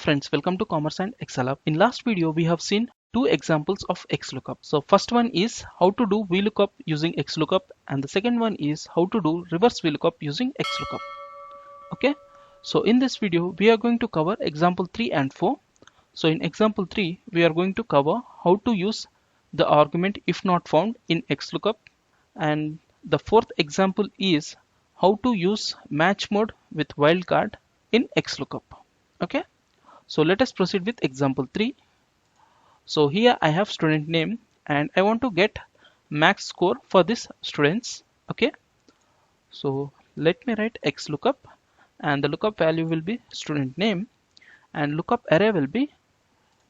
friends, welcome to Commerce and XLOOKUP. In last video we have seen two examples of XLOOKUP. So first one is how to do VLOOKUP using XLOOKUP, and the second one is how to do reverse VLOOKUP using XLOOKUP. Okay, so in this video we are going to cover example 3 and 4. So in example 3 we are going to cover how to use the argument if not found in XLOOKUP, and the fourth example is how to use match mode with wildcard in XLOOKUP. Okay, so let us proceed with example 3. So here I have student name and I want to get max score for this students. Okay, so let me write XLOOKUP, and the lookup value will be student name, and lookup array will be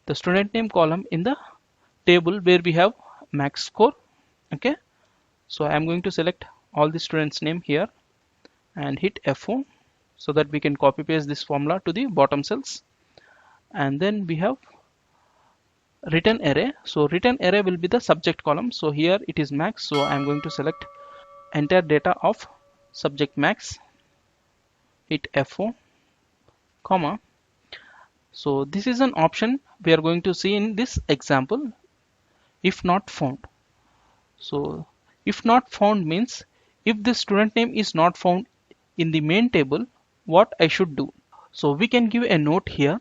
the student name column in the table where we have max score. Okay, so I am going to select all the students name here and hit F4 so that we can copy paste this formula to the bottom cells. And then we have return array. So return array will be the subject column. So here it is max, so I am going to select entire data of subject max, hit F4 comma. So this is an option we are going to see in this example, if not found. So if not found means if the student name is not found in the main table, what I should do. So we can give a note here.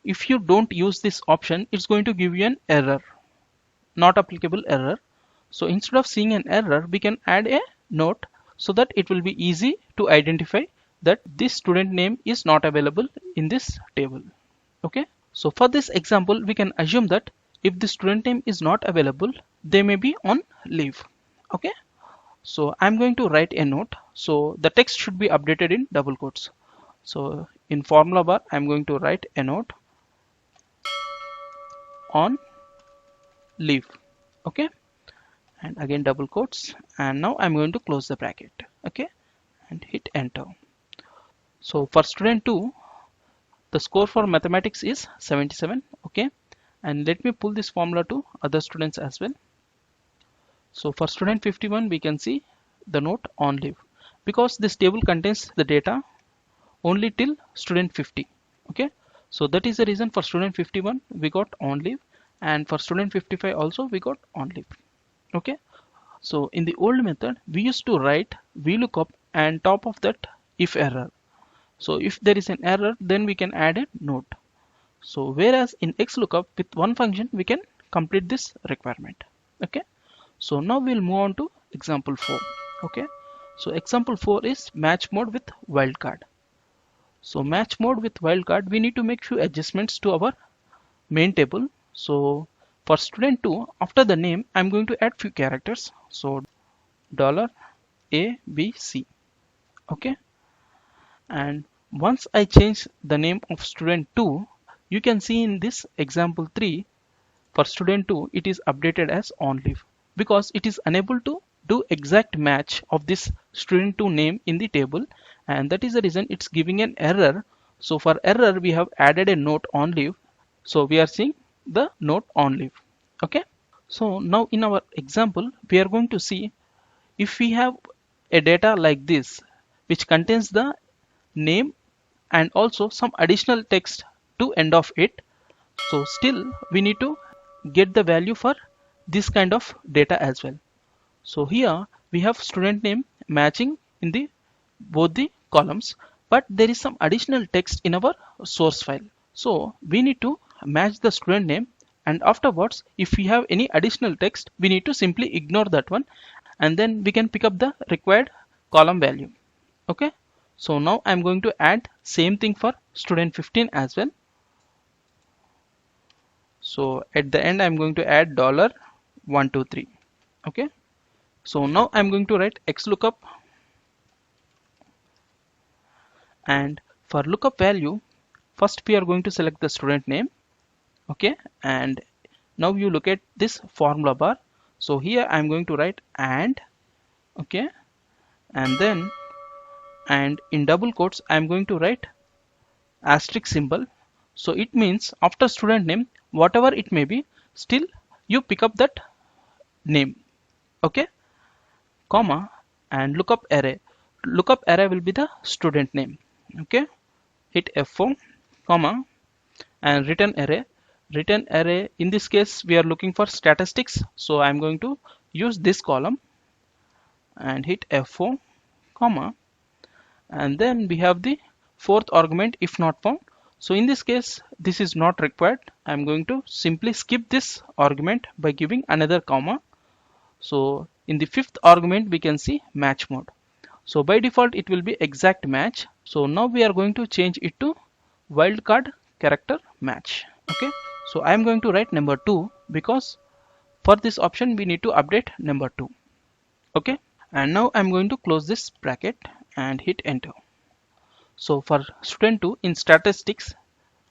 If you don't use this option, it's going to give you an error, not applicable error. So instead of seeing an error, we can add a note so that it will be easy to identify that this student name is not available in this table. Okay, so for this example we can assume that if the student name is not available, they may be on leave. Okay, so I'm going to write a note. So the text should be updated in double quotes. So in formula bar I'm going to write a note on leave. Okay, and again double quotes, and now I'm going to close the bracket. Okay, and hit enter. So for student 2, the score for mathematics is 77. Okay, and let me pull this formula to other students as well. So for student 51 we can see the note on leave, because this table contains the data only till student 50. Okay, so that is the reason for student 51 we got on leave, and for student 55 also we got on leave. Okay, so in the old method we used to write VLOOKUP and top of that if error. So if there is an error, then we can add a note. So whereas in XLOOKUP with one function we can complete this requirement. Okay, so now we'll move on to example 4. Okay, so example 4 is match mode with wildcard. So match mode with wildcard, we need to make few adjustments to our main table. So for student 2, after the name I'm going to add few characters. So $ABC. Okay, and once I change the name of student 2, you can see in this example 3 for student 2 it is updated as on leave, because it is unable to do exact match of this student 2 name in the table, and that is the reason it's giving an error. So for error we have added a note on leave, so we are seeing the note on leave. Okay, so now in our example we are going to see if we have a data like this which contains the name and also some additional text to end of it, so still we need to get the value for this kind of data as well. So here we have student name matching in the both the columns, but there is some additional text in our source file. So we need to match the student name, and afterwards if we have any additional text we need to simply ignore that one, and then we can pick up the required column value. Okay, so now I'm going to add same thing for student 15 as well. So at the end I'm going to add $123. Okay, so now I'm going to write XLOOKUP, and for lookup value first we are going to select the student name. Okay, and now you look at this formula bar. So here I'm going to write and. Okay, and then and in double quotes I'm going to write asterisk symbol. So it means after student name whatever it may be, still you pick up that name. Okay, comma, and lookup array. Lookup array will be the student name. Okay, hit F4 comma, and return array, in this case we are looking for statistics, so I'm going to use this column and hit F4 comma, and then we have the fourth argument if not found. So in this case this is not required. I'm going to simply skip this argument by giving another comma. So in the fifth argument we can see match mode. So by default it will be exact match. So now we are going to change it to wildcard character match. Okay, so I am going to write number 2 because for this option we need to update number 2. Okay, and now I'm going to close this bracket and hit enter. So for student 2 in statistics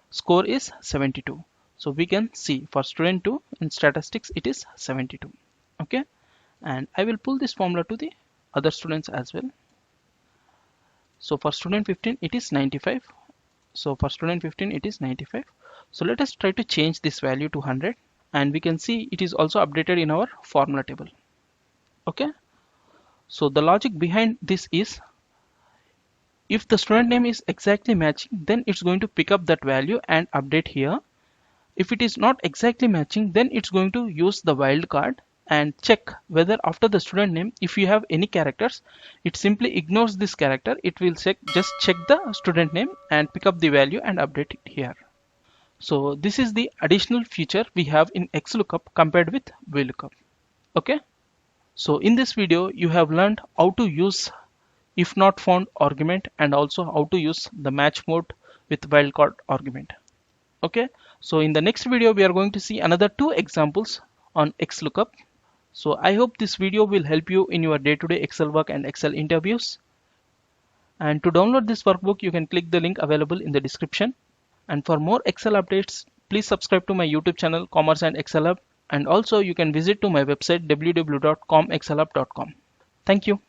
score is 72. So we can see for student 2 in statistics it is 72. Okay, and I will pull this formula to the other students as well. So for student 15 it is 95. So for student 15 it is 95. So let us try to change this value to 100, and we can see it is also updated in our formula table. Okay, so the logic behind this is, if the student name is exactly matching, then it's going to pick up that value and update here. If it is not exactly matching, then it's going to use the wildcard and check whether after the student name, if you have any characters, it simply ignores this character. It will just check the student name and pick up the value and update it here. So this is the additional feature we have in XLOOKUP compared with VLOOKUP. Okay, so in this video you have learned how to use if not found argument and also how to use the match mode with wildcard argument. Okay, so in the next video we are going to see another 2 examples on XLOOKUP. So I hope this video will help you in your day-to-day Excel work and Excel interviews. And to download this workbook you can click the link available in the description. And for more Excel updates, please subscribe to my YouTube channel Commerce and Excel Hub, and also you can visit to my website www.comexcelup.com. Thank you.